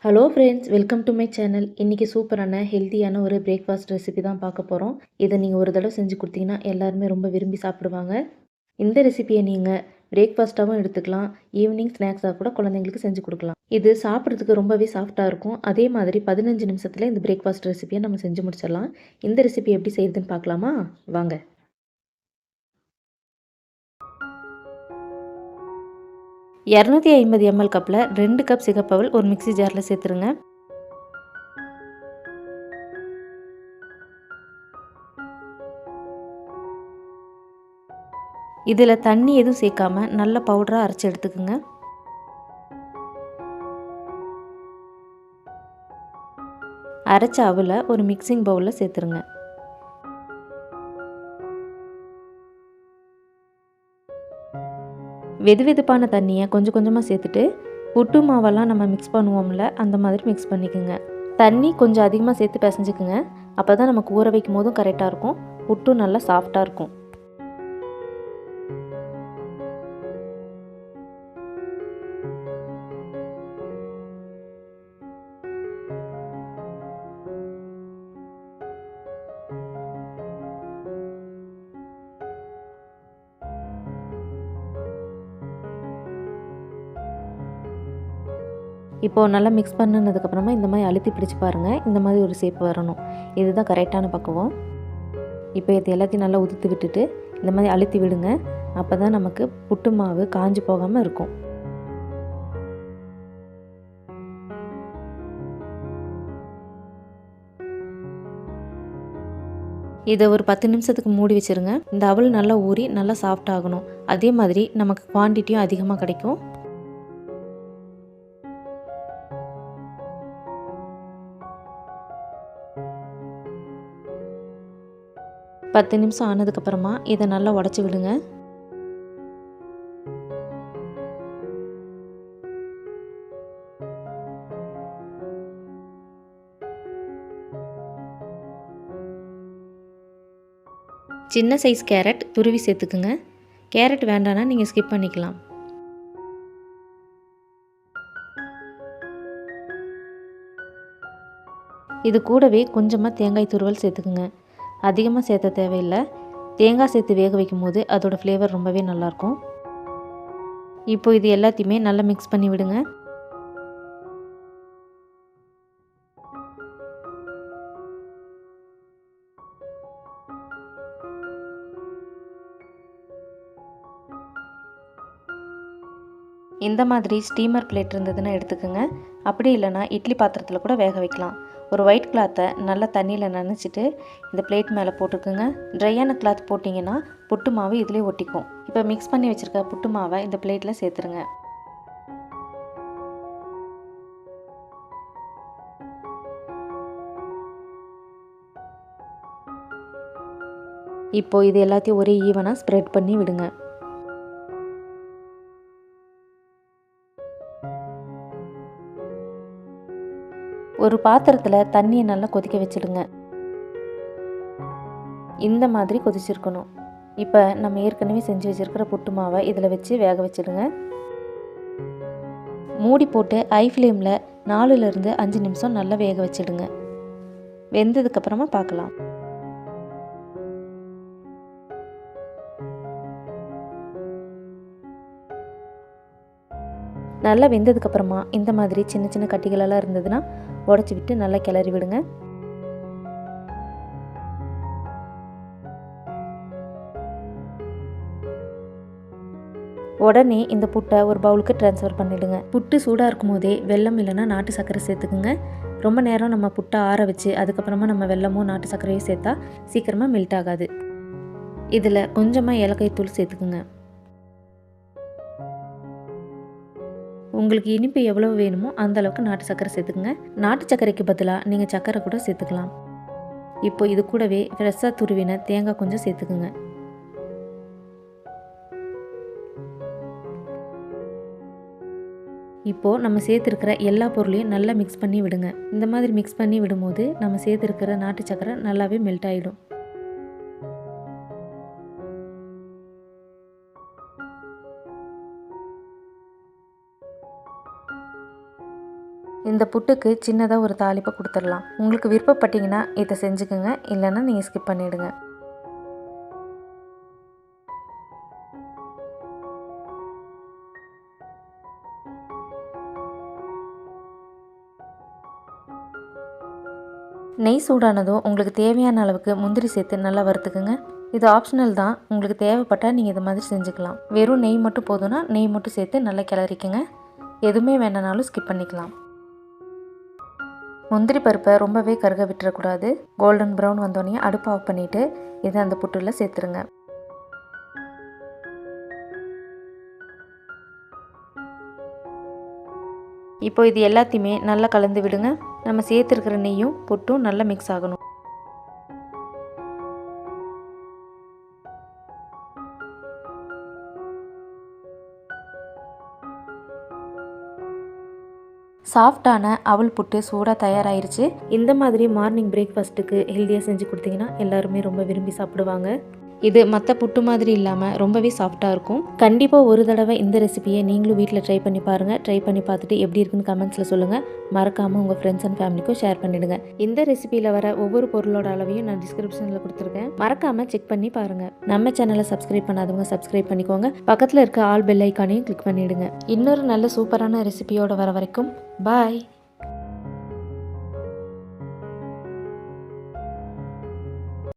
Hello friends, welcome to my channel. இன்றைக்கி சூப்பரான ஹெல்த்தியான ஒரு பிரேக்ஃபாஸ்ட் ரெசிபி தான் பார்க்க போகிறோம். இதை நீங்கள் ஒரு தடவை செஞ்சு கொடுத்தீங்கன்னா எல்லாருமே ரொம்ப விரும்பி சாப்பிடுவாங்க. இந்த ரெசிபியை நீங்கள் பிரேக்ஃபாஸ்ட்டாகவும் எடுத்துக்கலாம், ஈவினிங் ஸ்நாக்ஸாக கூட குழந்தைங்களுக்கு செஞ்சு கொடுக்கலாம். இது சாப்பிட்றதுக்கு ரொம்பவே சாஃப்டாக இருக்கும். அதே மாதிரி 15 நிமிஷத்தில் இந்த பிரேக்ஃபாஸ்ட் ரெசிபியை நம்ம செஞ்சு முடிச்சிடலாம். இந்த ரெசிபி எப்படி செய்யுதுன்னு பார்க்கலாமா? வாங்க. 250 ml கப்பில் 2 கப் சிகப்பவல் ஒரு மிக்ஸி ஜாரில் சேர்த்துருங்க. இதில் தண்ணி எதுவும் சேர்க்காம நல்ல பவுடராக அரைச்சி எடுத்துக்குங்க. அரைச்ச அவலை ஒரு மிக்சிங் பவுலில் சேர்த்துருங்க. வெதுவெதுப்பான தண்ணியை கொஞ்சம் கொஞ்சமாக சேர்த்துட்டு புட்டு மாவெல்லாம் நம்ம மிக்ஸ் பண்ணுவோம்ல, அந்த மாதிரி மிக்ஸ் பண்ணிக்கோங்க. தண்ணி கொஞ்சம் அதிகமாக சேர்த்து பிசைஞ்சுக்குங்க. அப்போ தான் நமக்கு ஊற வைக்கும் போதும் கரெக்டாக இருக்கும், புட்டும் நல்லா சாஃப்டாக இருக்கும். இப்போது நல்லா மிக்ஸ் பண்ணினதுக்கப்புறமா இந்த மாதிரி அழுத்தி பிடிச்சி பாருங்கள். இந்த மாதிரி ஒரு ஷேப் வரணும். இதுதான் கரெக்டான பக்குவம். இப்போ இது எல்லாத்தையும் நல்லா உதுத்து விட்டுட்டு இந்த மாதிரி அழுத்தி விடுங்க. அப்போ தான் நமக்கு புட்டு மாவு காஞ்சி போகாமல் இருக்கும். இதை ஒரு 10 நிமிஷத்துக்கு மூடி வச்சுருங்க. இந்த அவல் நல்லா ஊறி நல்லா சாஃப்ட் ஆகணும். அதே மாதிரி நமக்கு குவான்டிட்டியும் அதிகமாக கிடைக்கும். பத்து நிமிஷம் ஆனதுக்கப்புறமா இதை நல்லா உடச்சி விடுங்க. சின்ன சைஸ் கேரட் துருவி சேர்த்துக்குங்க. கேரட் வேண்டானா நீங்கள் ஸ்கிப் பண்ணிக்கலாம். இது கூடவே கொஞ்சமாக தேங்காய் துருவல் சேர்த்துக்குங்க. அதிகமாக சேர்த்த தேவையில்லை. தேங்காய் சேர்த்து வேக வைக்கும் போது அதோடய ஃப்ளேவர் ரொம்பவே நல்லாயிருக்கும். இப்போ இது எல்லாத்தையுமே நல்லா மிக்ஸ் பண்ணி விடுங்க. இந்த மாதிரி ஸ்டீமர் பிளேட் இருந்ததுன்னா எடுத்துக்கோங்க. அப்படி இல்லைனா இட்லி பாத்திரத்தில் கூட வேக வைக்கலாம். ஒரு ஒயிட் கிளாத்தை நல்லா தண்ணியில் நனைச்சிட்டு இந்த பிளேட் மேலே போட்டுக்குங்க. ட்ரையான கிளாத் போட்டிங்கன்னா புட்டு மாவு இதிலே ஒட்டிக்கும். இப்போ மிக்ஸ் பண்ணி வச்சுருக்க புட்டு மாவை இந்த பிளேட்டில் சேர்த்துருங்க. இப்போது இது எல்லாத்தையும் ஒரே ஈவனாக ஸ்ப்ரெட் பண்ணி விடுங்க. ஒரு பாத்திரத்தில் தண்ணியை நல்லா கொதிக்க வச்சுடுங்க. இந்த மாதிரி கொதிச்சிருக்கணும். இப்போ நம்ம ஏற்கனவே செஞ்சு வச்சுருக்கிற புட்டு மாவை இதில் வச்சு வேக வச்சுடுங்க. மூடி போட்டு ஹை ஃப்ளேமில் 4லேருந்து 5 நிமிஷம் நல்லா வேக வச்சுடுங்க. வெந்ததுக்கப்புறமா பார்க்கலாம். நல்லா வெந்ததுக்கப்புறமா இந்த மாதிரி சின்ன சின்ன கட்டிகளெல்லாம் இருந்ததுன்னா உடச்சி விட்டு நல்லா கிளறி விடுங்க. உடனே இந்த புட்டை ஒரு பவுலுக்கு ட்ரான்ஸ்ஃபர் பண்ணிவிடுங்க. புட்டு சூடாக இருக்கும் போதே வெல்லம் இல்லைன்னா நாட்டு சர்க்கரை சேர்த்துக்குங்க. ரொம்ப நேரம் நம்ம புட்டை ஆற வச்சு அதுக்கப்புறமா நம்ம வெல்லமோ நாட்டு சர்க்கரையோ சேர்த்தா சீக்கிரமாக மெல்ட் ஆகாது. இதில் கொஞ்சமாக ஏலக்காய் தூள் சேர்த்துக்குங்க. உங்களுக்கு இனிப்பு எவ்வளோ வேணுமோ அந்த அளவுக்கு நாட்டு சர்க்கரை சேர்த்துக்குங்க. நாட்டு சர்க்கரைக்கு பதிலாக நீங்கள் சர்க்கரை கூட சேர்த்துக்கலாம். இப்போ இது கூடவே ஃப்ரெஷ்ஷாக துருவின தேங்காய் கொஞ்சம் சேர்த்துக்குங்க. இப்போது நம்ம சேர்த்துருக்கிற எல்லா பொருளையும் நல்லா மிக்ஸ் பண்ணி விடுங்க. இந்த மாதிரி மிக்ஸ் பண்ணி விடும்போது நம்ம சேர்த்துருக்கிற நாட்டு சர்க்கரை நல்லாவே மெல்ட் ஆகிடும். இந்த புட்டுக்கு சின்னதாக ஒரு தாளிப்பை கொடுத்துடலாம். உங்களுக்கு விருப்பப்பட்டீங்கன்னா இதை செஞ்சுக்கோங்க, இல்லைன்னா நீங்கள் ஸ்கிப் பண்ணிவிடுங்க. நெய் சூடானதும் உங்களுக்கு தேவையான அளவுக்கு முந்திரி சேர்த்து நல்லா வறுத்துக்குங்க. இது ஆப்ஷனல் தான், உங்களுக்கு தேவைப்பட்டால் நீங்கள் இது மாதிரி செஞ்சுக்கலாம். வெறும் நெய் மட்டும் போதும்னா நெய் மட்டும் சேர்த்து நல்லா கிளறிக்குங்க. எதுவுமே வேணானாலும் ஸ்கிப் பண்ணிக்கலாம். முந்திரி பருப்பை ரொம்பவே கருக விட்டுறக்கூடாது. கோல்டன் ப்ரௌன் வந்தோடனே அடுப்பு ஆஃப் பண்ணிவிட்டு இதை அந்த புட்டில் சேர்த்துருங்க. இப்போ இது எல்லாத்தையுமே நல்லா கலந்து விடுங்க. நம்ம சேர்த்துருக்கிற நெய்யும் புட்டும் நல்லா மிக்ஸ் ஆகணும். சாஃப்டான அவல் புட்டு சூடாக தயாராகிருச்சு. இந்த மாதிரி மார்னிங் பிரேக்ஃபாஸ்ட்டுக்கு ஹெல்த்தியாக செஞ்சு கொடுத்தீங்கன்னா எல்லாருமே ரொம்ப விரும்பி சாப்பிடுவாங்க. இது மற்ற புட்டு மாதிரி இல்லாமல் ரொம்பவே சாஃப்டாக இருக்கும். கண்டிப்பாக ஒரு தடவை இந்த ரெசிபியை நீங்களும் வீட்டில் ட்ரை பண்ணி பாருங்கள். ட்ரை பண்ணி பார்த்துட்டு எப்படி இருக்குன்னு கமெண்ட்ஸில் சொல்லுங்கள். மறக்காமல் உங்கள் ஃப்ரெண்ட்ஸ் அண்ட் ஃபேமிலிக்கும் ஷேர் பண்ணிவிடுங்க. இந்த ரெசிபியில் வர ஒவ்வொரு பொருளோட அளவையும் நான் டிஸ்கிரிப்ஷனில் கொடுத்துருக்கேன். மறக்காமல் செக் பண்ணி பாருங்கள். நம்ம சேனலை சப்ஸ்கிரைப் பண்ணாதவங்க சப்ஸ்கிரைப் பண்ணிக்கோங்க. பக்கத்தில் இருக்க ஆல் பெல் ஐக்கானையும் கிளிக் பண்ணிவிடுங்க. இன்னொரு நல்ல சூப்பரான ரெசிபியோடு வர வரைக்கும் பாய்.